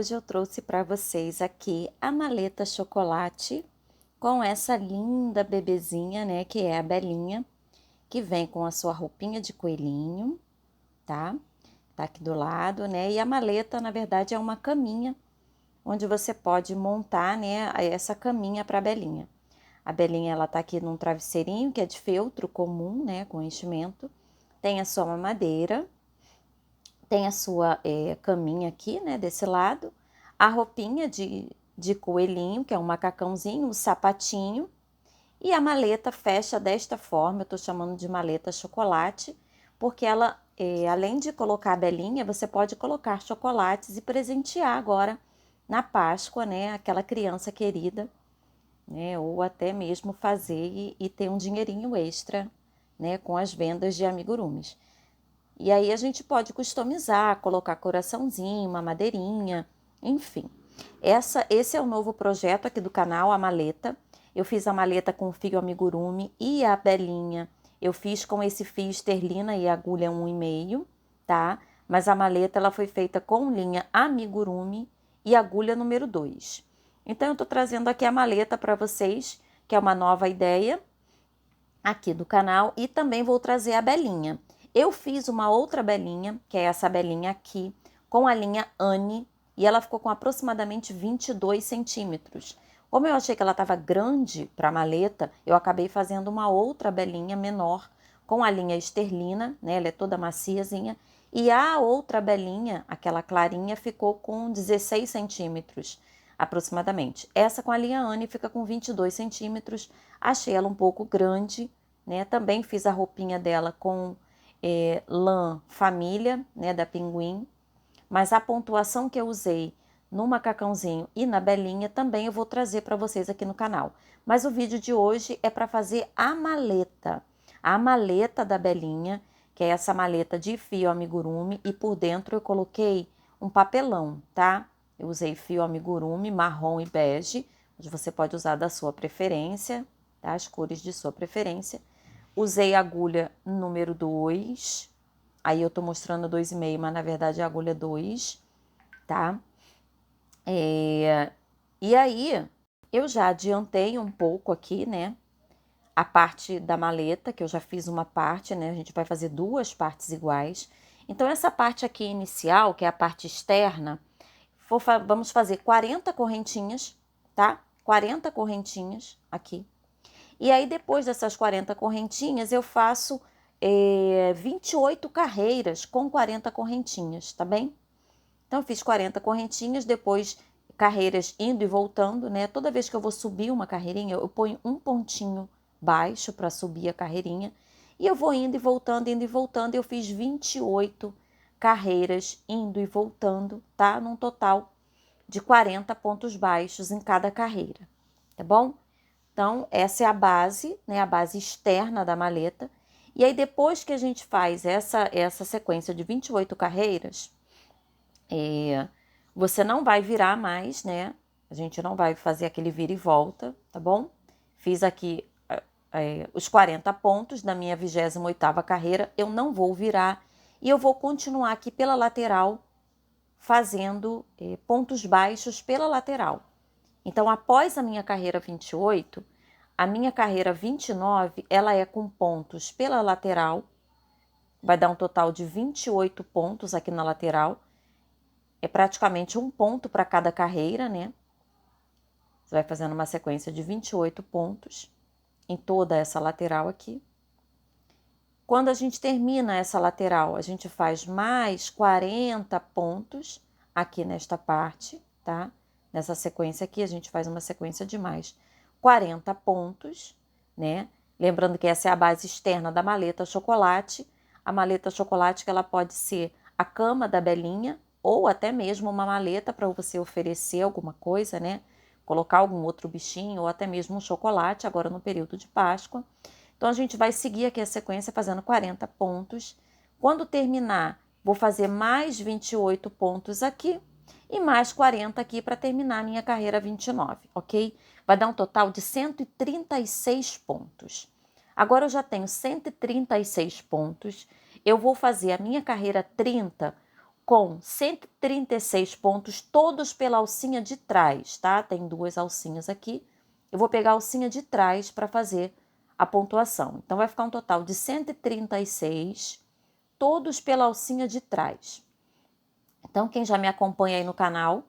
hoje eu trouxe para vocês aqui a maleta chocolate com essa linda bebezinha, né, que é a Belinha, que vem com a sua roupinha de coelhinho, tá? Tá aqui do lado, né? E a maleta, na verdade, é uma caminha onde você pode montar, né, essa caminha para a Belinha. A Belinha, ela tá aqui num travesseirinho que é de feltro comum, né, com enchimento. Tem a sua mamadeira. Tem a sua caminha aqui, né, desse lado, a roupinha de coelhinho, que é um macacãozinho, o sapatinho, e a maleta fecha desta forma, eu tô chamando de maleta chocolate, porque ela, além de colocar a Belinha, você pode colocar chocolates e presentear agora na Páscoa, né, aquela criança querida, né, ou até mesmo fazer e ter um dinheirinho extra, né, com as vendas de amigurumis. E aí a gente pode customizar, colocar coraçãozinho, uma madeirinha, enfim. Esse é o novo projeto aqui do canal, a maleta. Eu fiz a maleta com o fio amigurumi e a belinha. Eu fiz com esse fio esterlina e agulha 1,5, tá? Mas a maleta ela foi feita com linha amigurumi e agulha número 2. Então eu tô trazendo aqui a maleta para vocês, que é uma nova ideia aqui do canal, e também vou trazer a belinha. Eu fiz uma outra belinha, que é essa belinha aqui, com a linha Anne, e ela ficou com aproximadamente 22 centímetros. Como eu achei que ela estava grande para a maleta, eu acabei fazendo uma outra belinha menor, com a linha esterlina, né? Ela é toda maciazinha, e a outra belinha, aquela clarinha, ficou com 16 centímetros aproximadamente. Essa com a linha Anne fica com 22 centímetros, achei ela um pouco grande, né? Também fiz a roupinha dela com lã família, né, da Pinguim, mas a pontuação que eu usei no macacãozinho e na belinha também eu vou trazer para vocês aqui no canal. Mas o vídeo de hoje é para fazer a maleta da belinha, que é essa maleta de fio amigurumi, e por dentro eu coloquei um papelão, tá? Eu usei fio amigurumi marrom e bege, onde você pode usar da sua preferência, tá? As cores de sua preferência. Usei agulha número 2, aí eu tô mostrando 2,5, mas na verdade é agulha 2, tá? E aí, eu já adiantei um pouco aqui, né? A parte da maleta, que eu já fiz uma parte, né? A gente vai fazer duas partes iguais. Então, essa parte aqui inicial, que é a parte externa, vamos fazer 40 correntinhas, tá? 40 correntinhas aqui. E aí, depois dessas 40 correntinhas, eu faço 28 carreiras com 40 correntinhas, tá bem? Então, eu fiz 40 correntinhas, depois carreiras indo e voltando, né? Toda vez que eu vou subir uma carreirinha, eu ponho um pontinho baixo para subir a carreirinha. E eu vou indo e voltando, indo e voltando. Eu fiz 28 carreiras indo e voltando, tá? Num total de 40 pontos baixos em cada carreira, tá bom? Então, essa é a base, né? A base externa da maleta. E aí, depois que a gente faz essa sequência de 28 carreiras, você não vai virar mais, né? A gente não vai fazer aquele vira e volta, tá bom? Fiz aqui os 40 pontos da minha 28ª carreira, eu não vou virar e eu vou continuar aqui pela lateral, fazendo pontos baixos pela lateral. Então, após a minha carreira 28, a minha carreira 29, ela é com pontos pela lateral, vai dar um total de 28 pontos aqui na lateral. É praticamente um ponto para cada carreira, né? Você vai fazendo uma sequência de 28 pontos em toda essa lateral aqui. Quando a gente termina essa lateral, a gente faz mais 40 pontos aqui nesta parte, tá? Nessa sequência aqui, a gente faz uma sequência de mais 40 pontos, né? Lembrando que essa é a base externa da maleta chocolate. A maleta chocolate que ela pode ser a cama da Belinha, ou até mesmo uma maleta para você oferecer alguma coisa, né? Colocar algum outro bichinho, ou até mesmo um chocolate, agora no período de Páscoa. Então, a gente vai seguir aqui a sequência fazendo 40 pontos. Quando terminar, vou fazer mais 28 pontos aqui e mais 40 aqui para terminar a minha carreira 29, ok? Vai dar um total de 136 pontos. Agora eu já tenho 136 pontos. Eu vou fazer a minha carreira 30 com 136 pontos, todos pela alcinha de trás, tá? Tem duas alcinhas aqui. Eu vou pegar a alcinha de trás para fazer a pontuação. Então, vai ficar um total de 136, todos pela alcinha de trás. Então, quem já me acompanha aí no canal,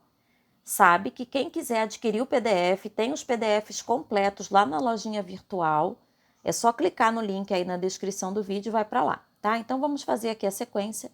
sabe que quem quiser adquirir o PDF, tem os PDFs completos lá na lojinha virtual. É só clicar no link aí na descrição do vídeo e vai para lá, tá? Então, vamos fazer aqui a sequência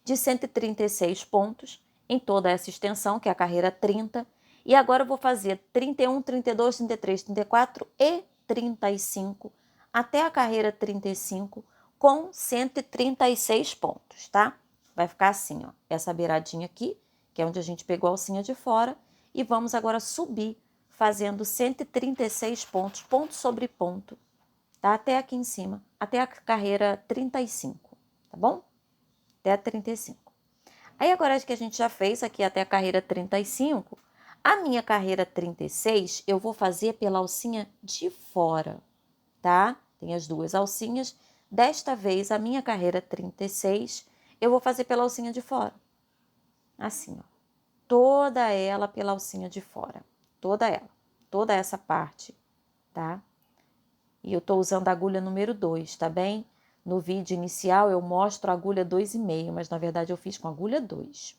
de 136 pontos em toda essa extensão, que é a carreira 30. E agora eu vou fazer 31, 32, 33, 34 e 35 até a carreira 35 com 136 pontos, tá? Vai ficar assim, ó, essa beiradinha aqui, que é onde a gente pegou a alcinha de fora, e vamos agora subir fazendo 136 pontos, ponto sobre ponto, tá? Até aqui em cima, até a carreira 35, tá bom? Até a 35. Aí agora que a gente já fez aqui até a carreira 35, a minha carreira 36 eu vou fazer pela alcinha de fora, tá? Tem as duas alcinhas. Desta vez, a minha carreira 36, eu vou fazer pela alcinha de fora. Assim, ó. Toda ela pela alcinha de fora. Toda ela. Toda essa parte, tá? E eu tô usando a agulha número 2, tá bem? No vídeo inicial eu mostro a agulha 2,5, mas na verdade eu fiz com a agulha 2.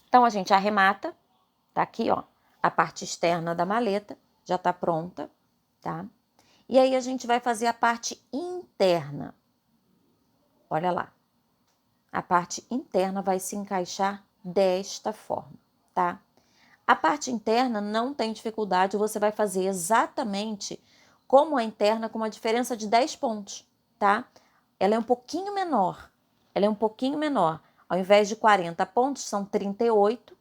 Então a gente arremata, tá aqui, ó, a parte externa da maleta, já tá pronta, tá? E aí a gente vai fazer a parte interna. Olha lá. A parte interna vai se encaixar desta forma, tá? A parte interna não tem dificuldade, você vai fazer exatamente como a interna, com uma diferença de 10 pontos, tá? Ela é um pouquinho menor, Ao invés de 40 pontos, são 38.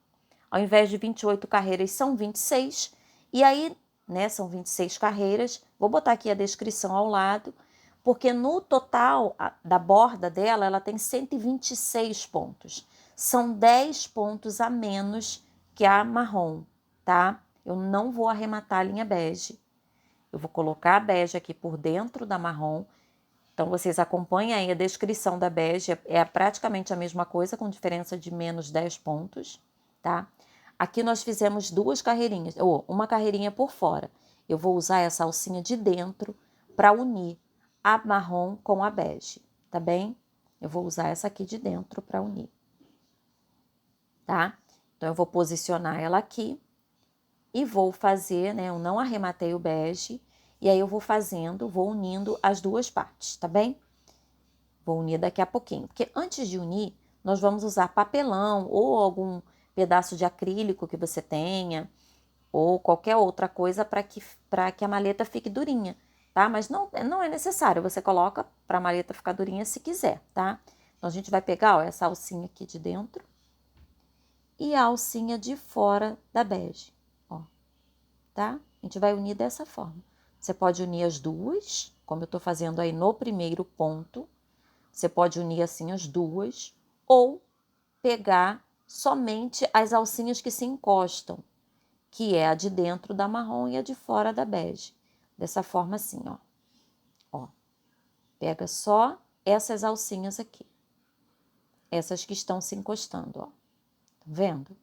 Ao invés de 28 carreiras, são 26. E aí, né, são 26 carreiras. Vou botar aqui a descrição ao lado, porque no total da borda dela, ela tem 126 pontos. São 10 pontos a menos que a marrom, tá? Eu não vou arrematar a linha bege. Eu vou colocar a bege aqui por dentro da marrom. Então, vocês acompanhem aí a descrição da bege. É praticamente a mesma coisa, com diferença de menos 10 pontos, tá? Aqui nós fizemos duas carreirinhas, ou uma carreirinha por fora. Eu vou usar essa alcinha de dentro para unir a marrom com a bege, tá bem? Eu vou usar essa aqui de dentro para unir, tá? Então, eu vou posicionar ela aqui e vou fazer, né? Eu não arrematei o bege, e aí eu vou vou unindo as duas partes, tá bem? Vou unir daqui a pouquinho, porque antes de unir, nós vamos usar papelão ou algum pedaço de acrílico que você tenha, ou qualquer outra coisa para que a maleta fique durinha, tá? Mas não é necessário, você coloca para a maleta ficar durinha se quiser, tá? Então, a gente vai pegar, ó, essa alcinha aqui de dentro e a alcinha de fora da bege, ó, tá? A gente vai unir dessa forma. Você pode unir as duas, como eu tô fazendo aí no primeiro ponto. Você pode unir assim as duas, ou pegar somente as alcinhas que se encostam, que é a de dentro da marrom e a de fora da bege. Dessa forma assim, ó. Ó. Pega só essas alcinhas aqui. Essas que estão se encostando, ó. Tá vendo?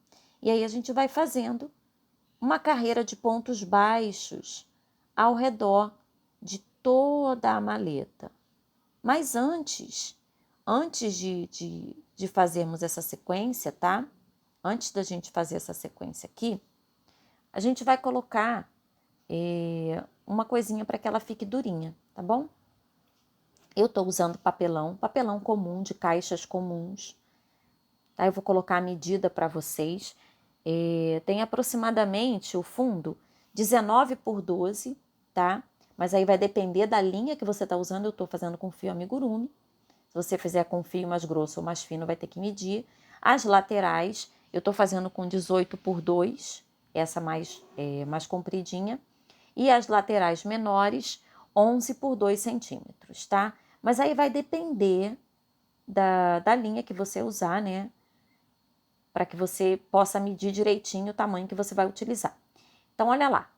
E aí a gente vai fazendo uma carreira de pontos baixos ao redor de toda a maleta. Mas antes de fazermos essa sequência, tá? Antes da gente fazer essa sequência aqui, a gente vai colocar uma coisinha para que ela fique durinha, tá bom? Eu tô usando papelão comum, de caixas comuns, tá? Eu vou colocar a medida para vocês. Tem aproximadamente o fundo 19 por 12, tá? Mas aí vai depender da linha que você tá usando. Eu tô fazendo com fio amigurumi. Se você fizer com fio mais grosso ou mais fino, vai ter que medir. As laterais, eu tô fazendo com 18 por 2, essa mais compridinha. E as laterais menores, 11 por 2 centímetros, tá? Mas aí vai depender da linha que você usar, né? Para que você possa medir direitinho o tamanho que você vai utilizar. Então, olha lá.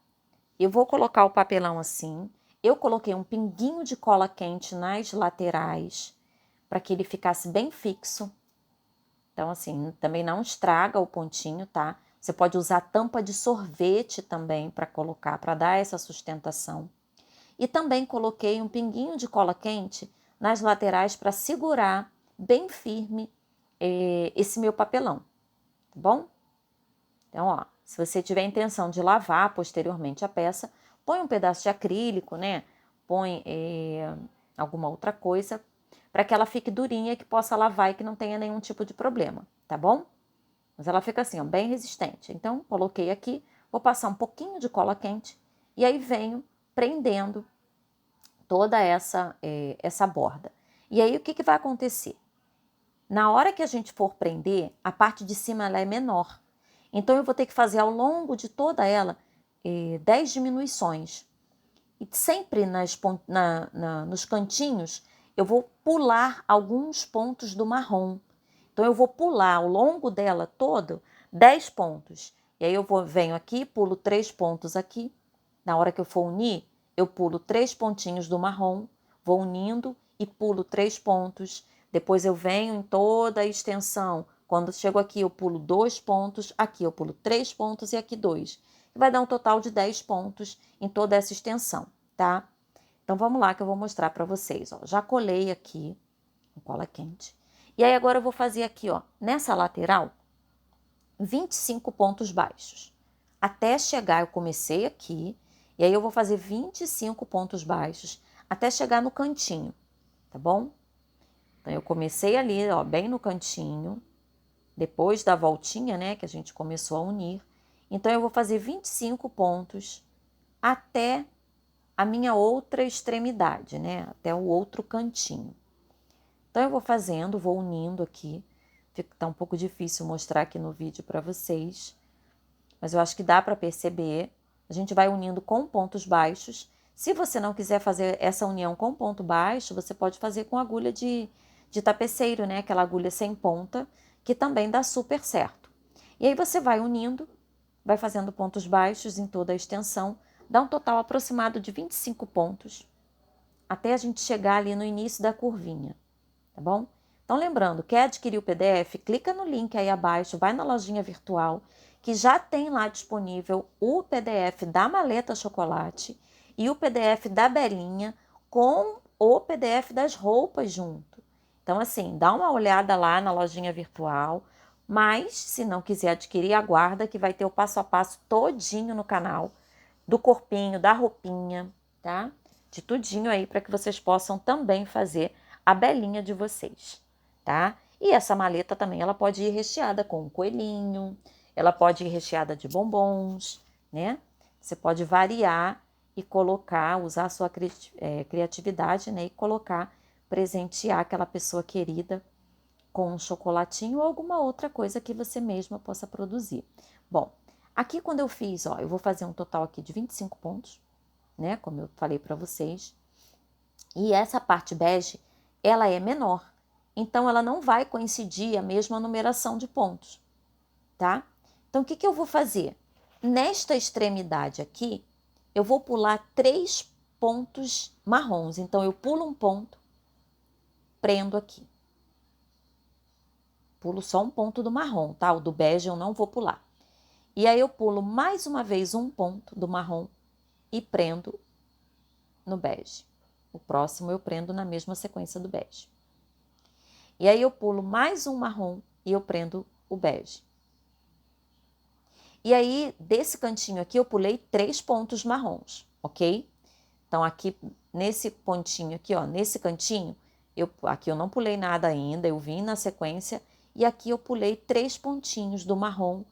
Eu vou colocar o papelão assim. Eu coloquei um pinguinho de cola quente nas laterais, para que ele ficasse bem fixo, Então, assim, também não estraga o pontinho, tá? Você pode usar tampa de sorvete também para colocar, para dar essa sustentação. E também coloquei um pinguinho de cola quente nas laterais para segurar bem firme esse meu papelão, tá bom? Então, ó, se você tiver intenção de lavar posteriormente a peça, põe um pedaço de acrílico, né? Põe alguma outra coisa para que ela fique durinha e que possa lavar e que não tenha nenhum tipo de problema, tá bom? Mas ela fica assim, ó, bem resistente. Então, coloquei aqui, vou passar um pouquinho de cola quente e aí venho prendendo toda essa borda. E aí, o que vai acontecer? Na hora que a gente for prender, a parte de cima ela é menor. Então, eu vou ter que fazer ao longo de toda ela 10 diminuições. E sempre nos cantinhos, eu vou pular alguns pontos do marrom. Então, eu vou pular ao longo dela todo 10 pontos. E aí, venho aqui, pulo 3 pontos aqui. Na hora que eu for unir, eu pulo 3 pontinhos do marrom, vou unindo e pulo 3 pontos. Depois eu venho em toda a extensão. Quando chego aqui, eu pulo 2 pontos, aqui eu pulo 3 pontos e aqui 2. Vai dar um total de 10 pontos em toda essa extensão, tá? Então, vamos lá que eu vou mostrar para vocês. Ó. Já colei aqui com cola quente. E aí, agora eu vou fazer aqui, ó, nessa lateral, 25 pontos baixos. Até chegar, eu comecei aqui, e aí eu vou fazer 25 pontos baixos até chegar no cantinho, tá bom? Então, eu comecei ali, ó, bem no cantinho, depois da voltinha, né, que a gente começou a unir. Então, eu vou fazer 25 pontos até a minha outra extremidade, né, até o outro cantinho. Então, eu vou fazendo, vou unindo aqui. Tá um pouco difícil mostrar aqui no vídeo para vocês, mas eu acho que dá para perceber. A gente vai unindo com pontos baixos. Se você não quiser fazer essa união com ponto baixo, você pode fazer com agulha de tapeceiro, né? Aquela agulha sem ponta, que também dá super certo. E aí você vai unindo, vai fazendo pontos baixos em toda a extensão, dá um total aproximado de 25 pontos, até a gente chegar ali no início da curvinha, tá bom? Então, lembrando, quer adquirir o PDF? Clica no link aí abaixo, vai na lojinha virtual, que já tem lá disponível o PDF da maleta chocolate e o PDF da Belinha com o PDF das roupas junto. Então, assim, dá uma olhada lá na lojinha virtual, mas se não quiser adquirir, aguarda que vai ter o passo a passo todinho no canal, do corpinho, da roupinha, tá? De tudinho aí para que vocês possam também fazer a Belinha de vocês, tá? E essa maleta também, ela pode ir recheada com um coelhinho, ela pode ir recheada de bombons, né? Você pode variar e colocar, usar a sua criatividade, né? E colocar, presentear aquela pessoa querida com um chocolatinho ou alguma outra coisa que você mesma possa produzir. Bom, aqui quando eu fiz, ó, eu vou fazer um total aqui de 25 pontos, né? Como eu falei para vocês. E essa parte bege, ela é menor. Então, ela não vai coincidir a mesma numeração de pontos, tá? Então, o que eu vou fazer? Nesta extremidade aqui, eu vou pular 3 pontos marrons. Então, eu pulo um ponto, prendo aqui. Pulo só um ponto do marrom, tá? O do bege eu não vou pular. E aí, eu pulo mais uma vez um ponto do marrom e prendo no bege. O próximo eu prendo na mesma sequência do bege. E aí eu pulo mais um marrom e eu prendo o bege. E aí, desse cantinho aqui, eu pulei 3 pontos marrons, ok? Então, aqui, nesse pontinho aqui, ó, nesse cantinho, aqui eu não pulei nada ainda, eu vim na sequência, e aqui eu pulei 3 pontinhos do marrom,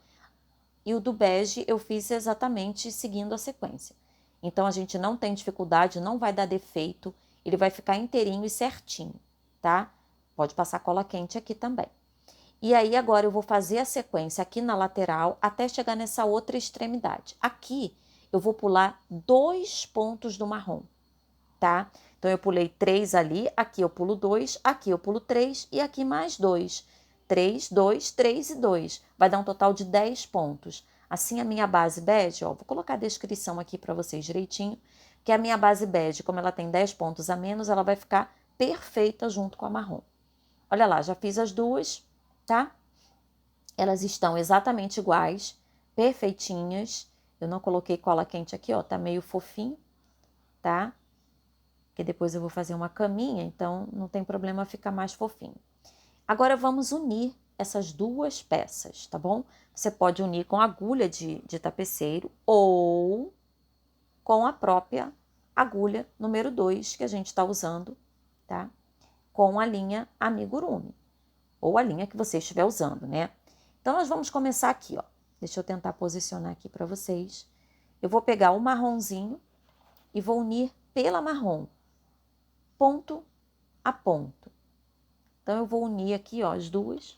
e o do bege eu fiz exatamente seguindo a sequência. Então, a gente não tem dificuldade, não vai dar defeito, ele vai ficar inteirinho e certinho, tá? Pode passar cola quente aqui também. E aí, agora eu vou fazer a sequência aqui na lateral até chegar nessa outra extremidade. Aqui, eu vou pular 2 pontos do marrom, tá? Então, eu pulei 3 ali, aqui eu pulo 2, aqui eu pulo 3 e aqui mais 2. 3, 2, 3 e 2. Vai dar um total de 10 pontos. Assim, a minha base bege, ó, vou colocar a descrição aqui para vocês direitinho, que a minha base bege, como ela tem 10 pontos a menos, ela vai ficar perfeita junto com a marrom. Olha lá, já fiz as duas, tá? Elas estão exatamente iguais, perfeitinhas. Eu não coloquei cola quente aqui, ó, tá meio fofinho, tá? Porque depois eu vou fazer uma caminha, então não tem problema ficar mais fofinho. Agora vamos unir essas duas peças, tá bom? Você pode unir com agulha de tapeceiro ou com a própria agulha número 2 que a gente está usando, tá? Com a linha amigurumi, ou a linha que você estiver usando, né? Então, nós vamos começar aqui, ó. Deixa eu tentar posicionar aqui para vocês. Eu vou pegar o marronzinho e vou unir pela marrom, ponto a ponto. Então, eu vou unir aqui, ó, as duas.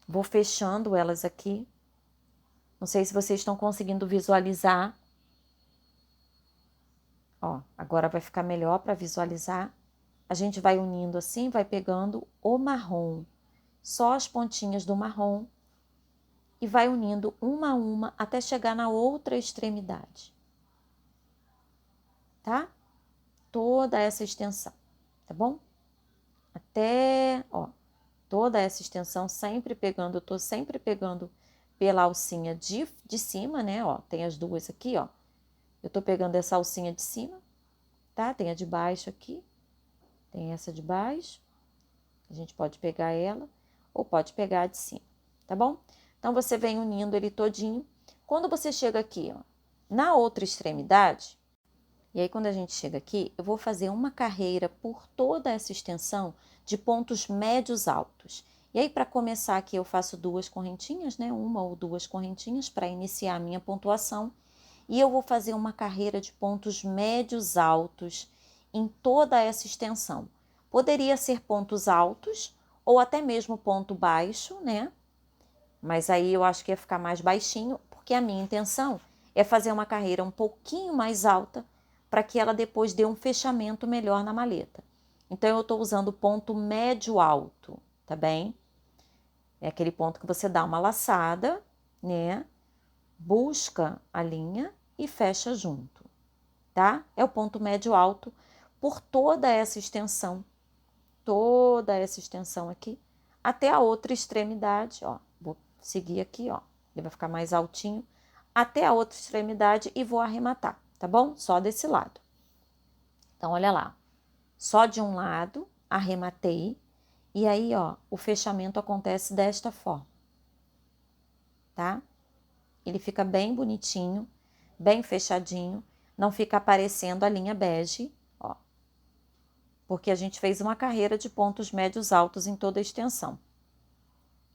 Vou fechando elas aqui. Não sei se vocês estão conseguindo visualizar. Ó, agora vai ficar melhor para visualizar. A gente vai unindo assim, vai pegando o marrom, só as pontinhas do marrom, e vai unindo uma a uma até chegar na outra extremidade. Tá? Toda essa extensão, tá bom? Até, ó, toda essa extensão sempre pegando, eu tô sempre pegando pela alcinha de cima, né? Ó, tem as duas aqui, ó. Eu tô pegando essa alcinha de cima, tá? Tem a de baixo aqui, tem essa de baixo. A gente pode pegar ela ou pode pegar a de cima, tá bom? Então, você vem unindo ele todinho. Quando você chega aqui, ó, na outra extremidade, e aí quando a gente chega aqui, eu vou fazer uma carreira por toda essa extensão de pontos médios altos. E aí, para começar aqui, eu faço duas correntinhas, né? Uma ou duas correntinhas para iniciar a minha pontuação. E eu vou fazer uma carreira de pontos médios altos em toda essa extensão. Poderia ser pontos altos ou até mesmo ponto baixo, né? Mas aí eu acho que ia ficar mais baixinho, porque a minha intenção é fazer uma carreira um pouquinho mais alta para que ela depois dê um fechamento melhor na maleta. Então, eu estou usando ponto médio alto, tá bem? É aquele ponto que você dá uma laçada, né? Busca a linha e fecha junto, tá? É o ponto médio alto por toda essa extensão aqui, até a outra extremidade, ó. Vou seguir aqui, ó. Ele vai ficar mais altinho até a outra extremidade e vou arrematar, tá bom? Só desse lado. Então, olha lá. Só de um lado, arrematei. E aí, ó, o fechamento acontece desta forma, tá? Ele fica bem bonitinho, bem fechadinho. Não fica aparecendo a linha bege, ó. Porque a gente fez uma carreira de pontos médios altos em toda a extensão.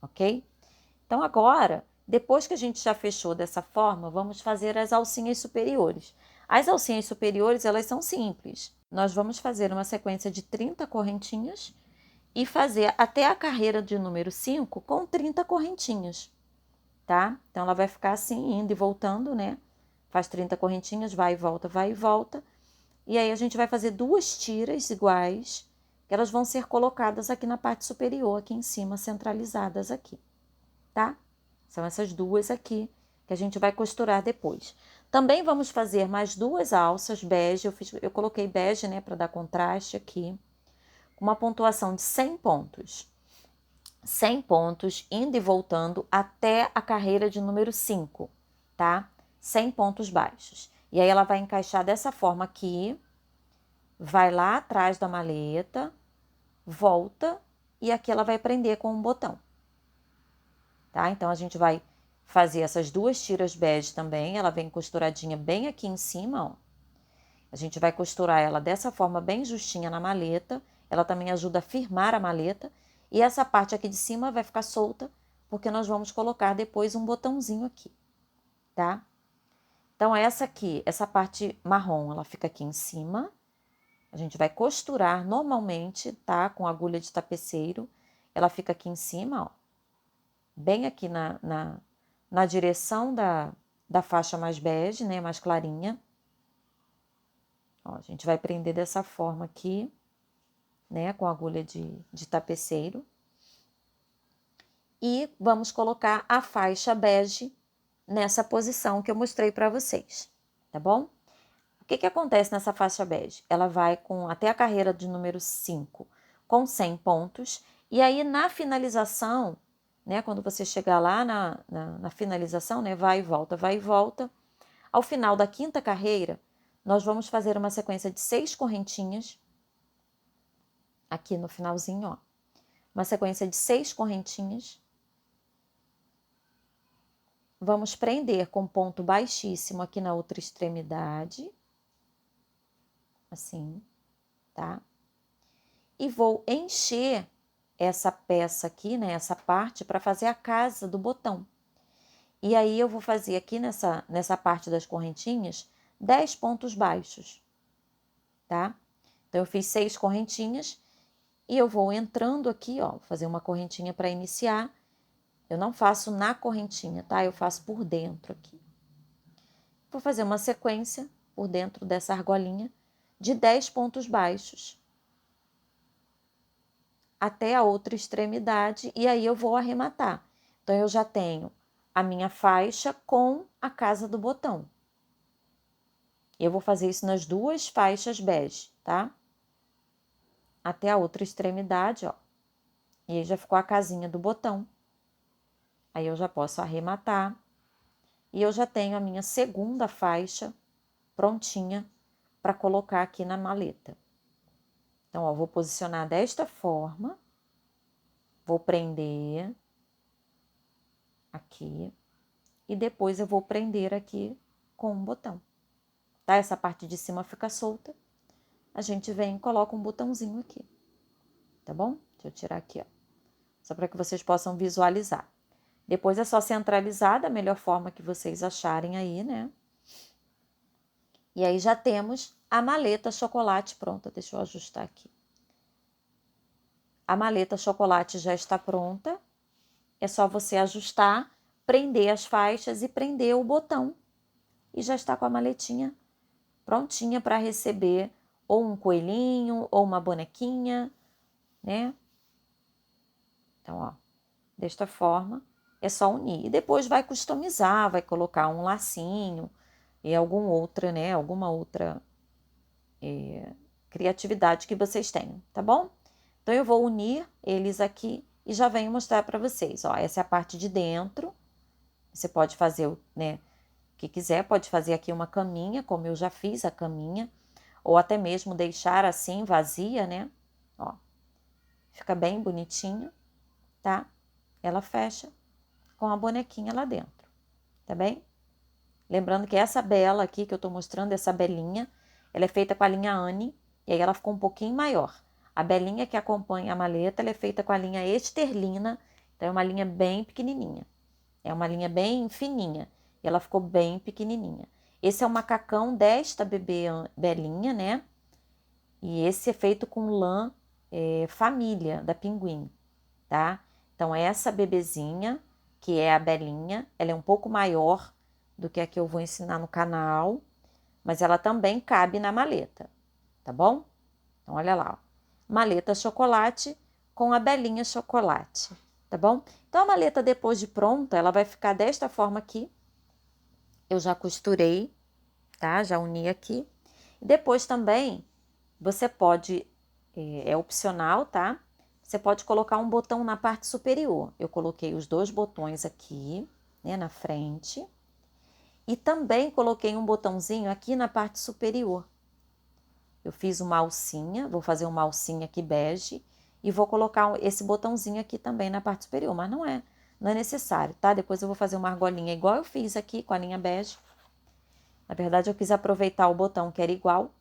Ok? Então, agora, depois que a gente já fechou dessa forma, vamos fazer as alcinhas superiores. As alcinhas superiores, elas são simples. Nós vamos fazer uma sequência de 30 correntinhas e fazer até a carreira de número 5 com 30 correntinhas, tá? Então, ela vai ficar assim, indo e voltando, né? Faz 30 correntinhas, vai e volta, vai e volta. E aí, a gente vai fazer duas tiras iguais, que elas vão ser colocadas aqui na parte superior, aqui em cima, centralizadas aqui, tá? São essas duas aqui que a gente vai costurar depois. Também vamos fazer mais duas alças bege, eu coloquei bege, né, para dar contraste aqui, com uma pontuação de 100 pontos. 100 pontos, indo e voltando até a carreira de número 5, tá? 100 pontos baixos. E aí, ela vai encaixar dessa forma aqui, vai lá atrás da maleta, volta, e aqui ela vai prender com um botão. Tá? Então, a gente vai fazer essas duas tiras bege também, ela vem costuradinha bem aqui em cima, ó. A gente vai costurar ela dessa forma bem justinha na maleta, ela também ajuda a firmar a maleta, e essa parte aqui de cima vai ficar solta, porque nós vamos colocar depois um botãozinho aqui, tá? Então, essa aqui, essa parte marrom, ela fica aqui em cima, a gente vai costurar normalmente, tá? Com agulha de tapeceiro, ela fica aqui em cima, ó. Bem aqui na direção da faixa mais bege, né, mais clarinha. Ó, a gente vai prender dessa forma aqui, né, com agulha de tapeceiro. E vamos colocar a faixa bege nessa posição que eu mostrei para vocês, tá bom? O que acontece nessa faixa bege? Ela vai até a carreira de número 5 com 100 pontos. E aí, na finalização, né? Quando você chegar lá na finalização, né? Vai e volta, vai e volta. Ao final da quinta carreira, nós vamos fazer uma sequência de 6 correntinhas. Aqui no finalzinho, ó. Uma sequência de 6 correntinhas. Vamos prender com ponto baixíssimo aqui na outra extremidade. Assim, tá? E vou encher essa peça aqui, né? Essa parte para fazer a casa do botão. E aí eu vou fazer aqui nessa parte das correntinhas 10 pontos baixos, tá? Então eu fiz 6 correntinhas e eu vou entrando aqui, ó, fazer uma correntinha para iniciar. Eu não faço na correntinha, tá? Eu faço por dentro aqui. Vou fazer uma sequência por dentro dessa argolinha de 10 pontos baixos até a outra extremidade e aí eu vou arrematar. Então eu já tenho a minha faixa com a casa do botão. Eu vou fazer isso nas 2 faixas bege, tá? Até a outra extremidade, ó. E aí já ficou a casinha do botão. Aí eu já posso arrematar. E eu já tenho a minha segunda faixa prontinha para colocar aqui na maleta. Então, ó, vou posicionar desta forma. Vou prender aqui. E depois eu vou prender aqui com um botão. Tá? Essa parte de cima fica solta. A gente vem e coloca um botãozinho aqui. Tá bom? Deixa eu tirar aqui, ó. Só para que vocês possam visualizar. Depois é só centralizar da melhor forma que vocês acharem aí, né? E aí já temos a maleta chocolate pronta. Deixa eu ajustar aqui. A maleta chocolate já está pronta. É só você ajustar, prender as faixas e prender o botão. E já está com a maletinha prontinha para receber ou um coelhinho ou uma bonequinha, né? Então, ó, desta forma, é só unir. E depois vai customizar, vai colocar um lacinho e alguma outra criatividade que vocês tenham, tá bom? Então, eu vou unir eles aqui e já venho mostrar para vocês. Ó, essa é a parte de dentro. Você pode fazer, né, o que quiser. Pode fazer aqui uma caminha, como eu já fiz a caminha. Ou até mesmo deixar assim, vazia, né? Ó, fica bem bonitinho, tá? Ela fecha com a bonequinha lá dentro, tá bem? Lembrando que essa bela aqui que eu tô mostrando, essa belinha, ela é feita com a linha Anne, e aí ela ficou um pouquinho maior. A belinha que acompanha a maleta, ela é feita com a linha Esterlina, então é uma linha bem pequenininha. É uma linha bem fininha, e ela ficou bem pequenininha. Esse é o macacão desta bebê belinha, né? E esse é feito com lã família da Pinguim, tá? Então essa bebezinha, que é a belinha, ela é um pouco maior do que a que eu vou ensinar no canal, mas ela também cabe na maleta, tá bom? Então, olha lá, ó. Maleta chocolate com a belinha chocolate, tá bom? Então, a maleta, depois de pronta, ela vai ficar desta forma aqui. Eu já costurei, tá? Já uni aqui. E depois também, você pode, é opcional, tá? Você pode colocar um botão na parte superior. Eu coloquei os 2 botões aqui, né, na frente. E também coloquei um botãozinho aqui na parte superior. Eu fiz uma alcinha, vou fazer uma alcinha aqui bege e vou colocar esse botãozinho aqui também na parte superior, mas não é necessário, tá? Depois eu vou fazer uma argolinha igual eu fiz aqui com a linha bege. Na verdade, eu quis aproveitar o botão que era igual,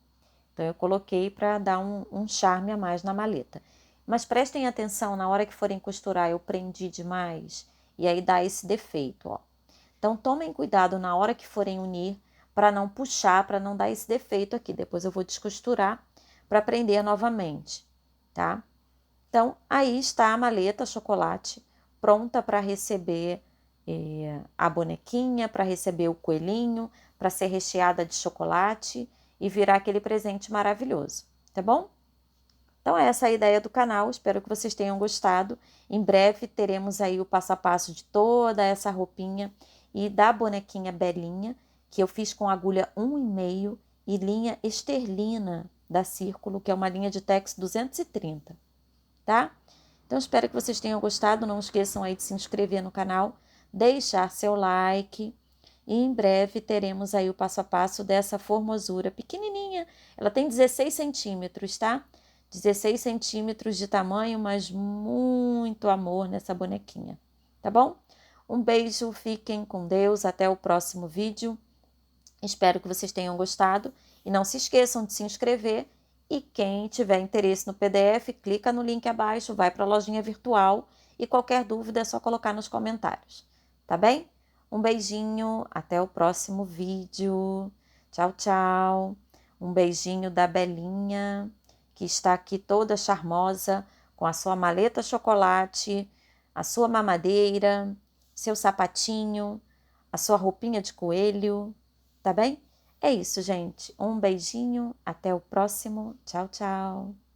então eu coloquei para dar um charme a mais na maleta. Mas prestem atenção, na hora que forem costurar, eu prendi demais e aí dá esse defeito, ó. Então, tomem cuidado na hora que forem unir, para não puxar, para não dar esse defeito aqui. Depois eu vou descosturar para prender novamente, tá? Então, aí está a maleta chocolate, pronta para receber a bonequinha, para receber o coelhinho, para ser recheada de chocolate e virar aquele presente maravilhoso, tá bom? Então, essa é a ideia do canal, espero que vocês tenham gostado. Em breve teremos aí o passo a passo de toda essa roupinha e da bonequinha Belinha, que eu fiz com agulha 1,5 e linha esterlina da Círculo, que é uma linha de tex 230, tá? Então, espero que vocês tenham gostado. Não esqueçam aí de se inscrever no canal, deixar seu like. E em breve teremos aí o passo a passo dessa formosura pequenininha. Ela tem 16 centímetros, tá? 16 centímetros de tamanho, mas muito amor nessa bonequinha, tá bom? Um beijo, fiquem com Deus, até o próximo vídeo. Espero que vocês tenham gostado e não se esqueçam de se inscrever. E quem tiver interesse no PDF, clica no link abaixo, vai para a lojinha virtual e qualquer dúvida é só colocar nos comentários, tá bem? Um beijinho, até o próximo vídeo. Tchau, tchau. Um beijinho da Belinha, que está aqui toda charmosa, com a sua maleta chocolate, a sua mamadeira, seu sapatinho, a sua roupinha de coelho, tá bem? É isso, gente. Um beijinho, até o próximo. Tchau, tchau.